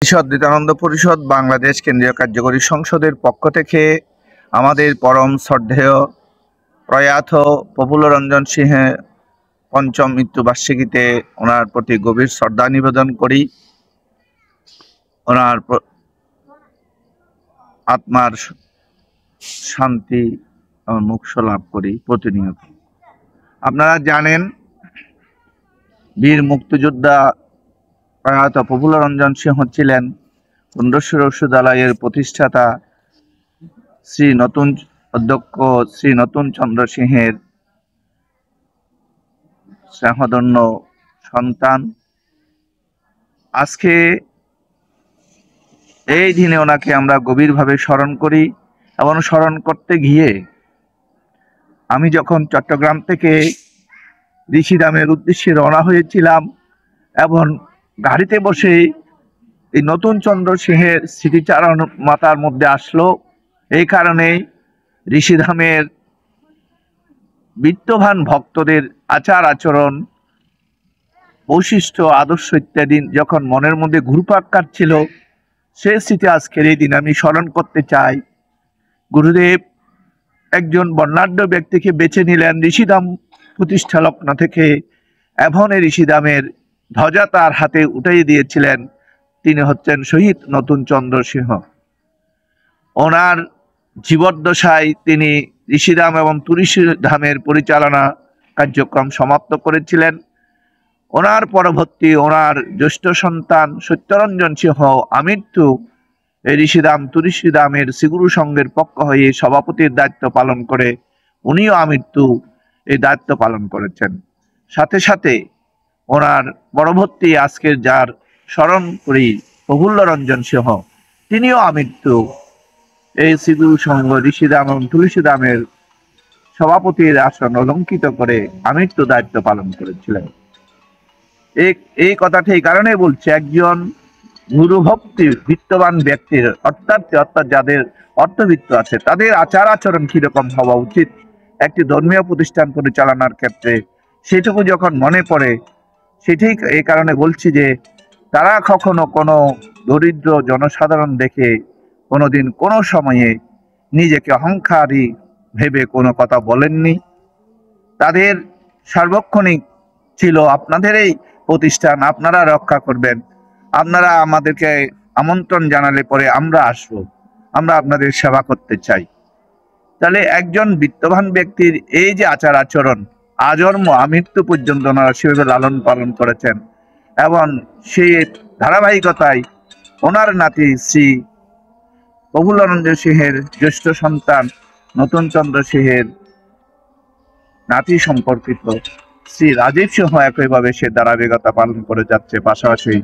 ঈশ্বর অদ্বৈতানন্দ পরিষদ বাংলাদেশ কেন্দ্রীয় কার্যকরী সংসদের পক্ষ থেকে আমাদের পরম শ্রদ্ধেয় প্রয়াত প্রফুল্লরঞ্জন সিংহের পঞ্চম মৃত্যুবার্ষিকীতে ওনার প্রতি গভীর শ্রদ্ধা নিবেদন করি। ওনার আত্মার শান্তি এবং মোক্ষ লাভ করি প্রতিনিয়ত। আপনারা জানেন, বীর মুক্তিযোদ্ধা প্রয়াত প্রফুল্লরঞ্জন সিংহ ছিলেন কুণ্ডেশ্বর ঔষধালয়ের প্রতিষ্ঠাতা শ্রী নতুন অধ্যক্ষ শ্রী নতুন চন্দ্র সিংহের স্নেহধন্য সন্তান। আজকে এই দিনে ওনাকে আমরা গভীরভাবে স্মরণ করি এবং স্মরণ করতে গিয়ে আমি যখন চট্টগ্রাম থেকে ঋষিধামের উদ্দেশ্যে রওনা হয়েছিলাম এবং গাড়িতে বসে এই নতুন চন্দ্র সিংহের স্মৃতিচারণ মাথার মধ্যে আসলো। এই কারণে ঋষিধামের বিত্তবান ভক্তদের আচার আচরণ, বৈশিষ্ট্য, আদর্শ ইত্যাদি যখন মনের মধ্যে ঘুরপাক কাটছিল, সেই স্মৃতি আজকের এই দিন আমি স্মরণ করতে চাই। গুরুদেব একজন বর্ণাঢ্য ব্যক্তিকে বেছে নিলেন ঋষিধাম প্রতিষ্ঠা লগ্ন থেকে এবং এই ঋষিধামের ধ্বজা তার হাতে উঠাইয়ে দিয়েছিলেন। তিনি হচ্ছেন শহীদ নতুন চন্দ্র সিংহ। ওনার জীবদ্দশায় তিনি ঋষিধাম এবং তুলসীধামের পরিচালনা কার্যক্রম সমাপ্ত করেছিলেন। ওনার পরবর্তী ওনার জ্যেষ্ঠ সন্তান সত্যরঞ্জন সিংহ আমৃত্যু এই ঋষিধাম তুলসীধামের শ্রীগুরু সংঘের পক্ষ হয়ে সভাপতির দায়িত্ব পালন করে উনিও আমৃত্যু এই দায়িত্ব পালন করেছেন। সাথে সাথে ওনার পরবর্তী আজকের যার স্মরণ করি প্রফুল্লরঞ্জন সিংহ, তিনিও আমৃত্যু এই শ্রীগুরু সংঘ ঋষিধাম এবং তুলসীধামের সভাপতির আসন অলঙ্কিত করে আমৃত্যু দায়িত্ব পালন করেছিলেন। এই কথাটি এই কারণে বলছে, একজন গুরুভক্তি বিত্তবান ব্যক্তির অর্থাৎ যাদের অর্থবিত্ত আছে তাদের আচার আচরণ কিরকম হওয়া উচিত একটি ধর্মীয় প্রতিষ্ঠান পরিচালনার ক্ষেত্রে, সেটুকু যখন মনে পড়ে, সেটি এই কারণে বলছি যে তারা কখনো কোনো দরিদ্র জনসাধারণ দেখে কোনোদিন কোনো সময়ে নিজেকে অহংকারী ভেবে কোনো কথা বলেননি। তাদের সার্বক্ষণিক ছিল আপনাদের এই প্রতিষ্ঠান আপনারা রক্ষা করবেন, আপনারা আমাদেরকে আমন্ত্রণ জানালে পরে আমরা আসব, আমরা আপনাদের সেবা করতে চাই। তাহলে একজন বিত্তবান ব্যক্তির এই যে আচার আচরণ আজন্ম আমৃত্যু পর্যন্ত ওনারা সেভাবে লালন পালন করেছেন এবং সেই ধারাবাহিকতায় ওনার নাতি শ্রী প্রফুল্লরঞ্জন সিংহের জ্যেষ্ঠ সন্তান নতুন চন্দ্র সিংহের নাতি সম্পর্কিত শ্রী রাজীব সিংহ একইভাবে সে ধারাবাহিকতা পালন করে যাচ্ছে। পাশাপাশি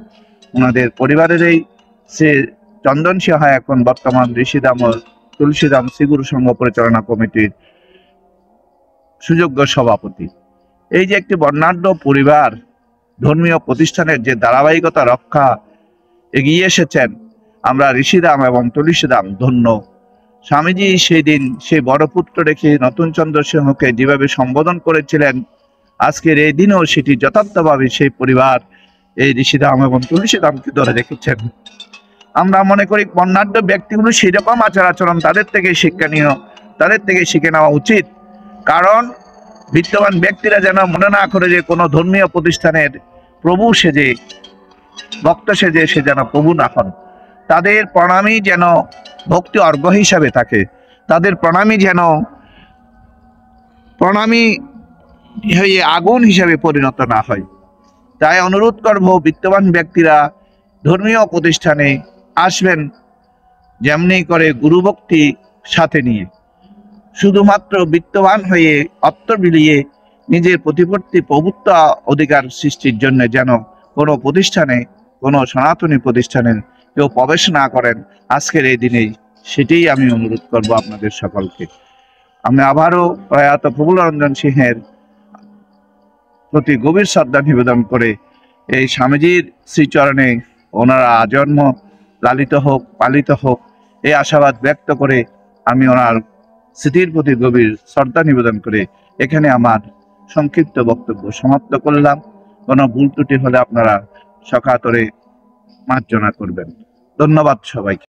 ওনাদের পরিবারের এই সে চন্দন সিংহ এখন বর্তমান ঋষিধাম ও তুলসীধাম শ্রীগুরু সংঘ পরিচালনা কমিটির সুযোগ্য সভাপতি। এই যে একটি বর্ণাঢ্য পরিবার ধর্মীয় প্রতিষ্ঠানের যে ধারাবাহিকতা রক্ষা এগিয়ে এসেছেন, আমরা ঋষিধাম এবং তুলসীধাম ধন্য। স্বামীজি সেই দিন সেই বড় পুত্র রেখে নতুন চন্দ্র সিংহকে যেভাবে সম্বোধন করেছিলেন, আজকের এই দিনেও সেটি যথার্থভাবে সেই পরিবার এই ঋষিধাম এবং তুলসীধামকে ধরে রেখেছেন। আমরা মনে করি বর্ণাঢ্য ব্যক্তিগুলো সেই রকম আচার আচরণ তাদের থেকে শিক্ষণীয়, তাদের থেকে শিখে নেওয়া উচিত। কারণ বিত্তবান ব্যক্তিরা যেন মনে না করে যে কোনো ধর্মীয় প্রতিষ্ঠানের প্রভু সেজে, ভক্ত সেজে সে যেন প্রভু না হন। তাদের প্রণামী যেন ভক্তি অর্ঘ্য হিসাবে থাকে, তাদের প্রণামী যেন প্রণামী হয়ে আগুন হিসাবে পরিণত না হয়। তাই অনুরোধ করব, বিত্তবান ব্যক্তিরা ধর্মীয় প্রতিষ্ঠানে আসবেন যেমনি করে গুরুভক্তি সাথে নিয়ে, শুধুমাত্র বিত্তবান হয়ে অর্থ বিলিয়ে নিজের প্রতিপত্তি প্রভুত্ব অধিকার সৃষ্টির জন্য যেন কোনো প্রতিষ্ঠানে, কোনো সনাতনী প্রতিষ্ঠানে কেউ প্রবেশ না করেন আজকের এই দিনেই, সেটাই আমি অনুরোধ করব আপনাদের সকলকে। আমি আবারও প্রয়াত প্রফুল্লরঞ্জন সিংহের প্রতি গভীর শ্রদ্ধা নিবেদন করে এই স্বামীজির শ্রীচরণে ওনারা আজন্ম লালিত হোক, পালিত হোক, এই আশাবাদ ব্যক্ত করে আমি ওনার স্মৃতির প্রতি গভীর শ্রদ্ধা নিবেদন করে এখানে আমার সংক্ষিপ্ত বক্তব্য সমাপ্ত করলাম। কোনো ভুল ত্রুটি হলে আপনারা সকাতরে মার্জনা করবেন। ধন্যবাদ সবাইকে।